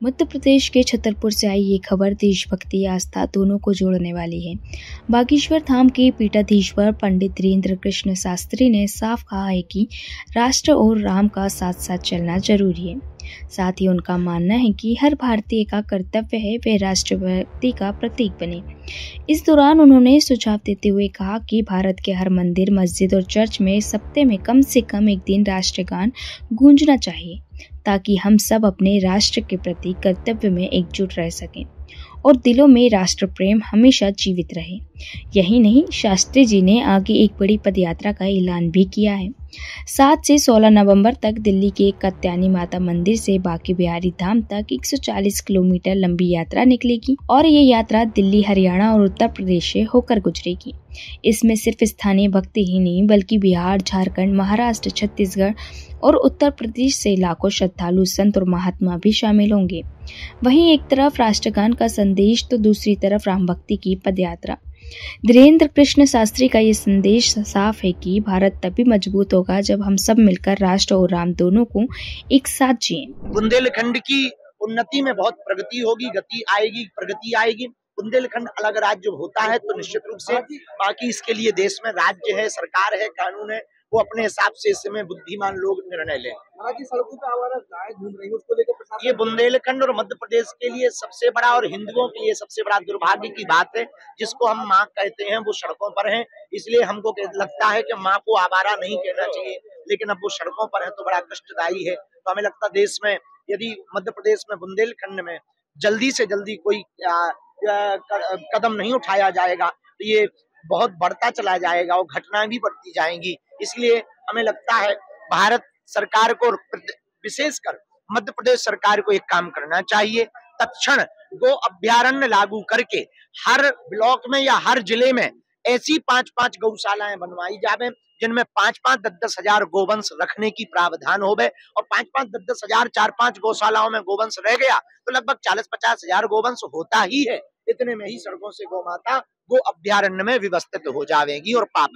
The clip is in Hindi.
मध्य प्रदेश के छतरपुर से आई ये खबर देशभक्ति आस्था दोनों को जोड़ने वाली है। बागेश्वर धाम के पीठाधीश्वर पंडित धीरेन्द्र कृष्ण शास्त्री ने साफ कहा है कि राष्ट्र और राम का साथ साथ चलना जरूरी है। साथ ही उनका मानना है कि हर भारतीय का कर्तव्य है वह राष्ट्रभक्ति का प्रतीक बने। इस दौरान उन्होंने सुझाव देते हुए कहा कि भारत के हर मंदिर, मस्जिद और चर्च में सप्ताह में कम से कम एक दिन राष्ट्रगान गूंजना चाहिए, ताकि हम सब अपने राष्ट्र के प्रति कर्तव्य में एकजुट रह सकें और दिलों में राष्ट्र प्रेम हमेशा जीवित रहे। यही नहीं, शास्त्री जी ने आगे एक बड़ी पदयात्रा का ऐलान भी किया है। 7 से 16 नवंबर तक दिल्ली के कात्यायनी माता मंदिर से बांके बिहारी धाम तक 140 किलोमीटर लंबी यात्रा निकलेगी और ये यात्रा दिल्ली, हरियाणा और उत्तर प्रदेश से होकर गुजरेगी। इसमें सिर्फ स्थानीय भक्त ही नहीं बल्कि बिहार, झारखंड, महाराष्ट्र, छत्तीसगढ़ और उत्तर प्रदेश से लाखों श्रद्धालु, संत और महात्मा भी शामिल होंगे। वहीं एक तरफ राष्ट्रगान का संदेश तो दूसरी तरफ राम भक्ति की पदयात्रा। धीरेन्द्र कृष्ण शास्त्री का ये संदेश साफ है कि भारत तभी मजबूत होगा जब हम सब मिलकर राष्ट्र और राम दोनों को एक साथ जिएं। बुंदेलखंड की उन्नति में बहुत प्रगति होगी, प्रगति आएगी। बुंदेलखंड अलग राज्य होता है तो निश्चित रूप से बाकी इसके लिए देश में राज्य है, सरकार है, कानून है, वो अपने हिसाब से इसमें बुद्धिमान लोग निर्णय लें। सड़कों पे आवारा गाय घूम रही है, उसको लेकर ये बुंदेलखंड और मध्य प्रदेश के लिए सबसे बड़ा और हिंदुओं के लिए सबसे बड़ा दुर्भाग्य की बात है। जिसको हम माँ कहते हैं वो सड़कों पर हैं, इसलिए हमको लगता है कि माँ को आवारा नहीं कहना चाहिए, लेकिन अब वो सड़कों पर है तो बड़ा कष्टदायी है। तो हमें लगता है देश में यदि मध्य प्रदेश में बुंदेलखंड में जल्दी से जल्दी कोई कदम नहीं उठाया जाएगा तो ये बहुत बढ़ता चला जाएगा और घटनाएं भी बढ़ती जाएंगी। इसलिए हमें लगता है भारत सरकार को, विशेषकर मध्य प्रदेश सरकार को एक काम करना चाहिए, तत्क्षण गो अभ्यारण्य लागू करके हर ब्लॉक में या हर जिले में ऐसी 5-5 गौशालाएं बनवाई जावे जिनमें 5-5, 10-10 हजार गोवंश रखने की प्रावधान होवे और 5-5, 10-10 हजार 4-5 गौशालाओं में गोवंश रह गया तो लगभग 40-50 हजार गोवंश होता ही है। इतने में ही सड़कों से गौ माता गो अभ्यारण्य में व्यवस्थित हो जाएगी और पाप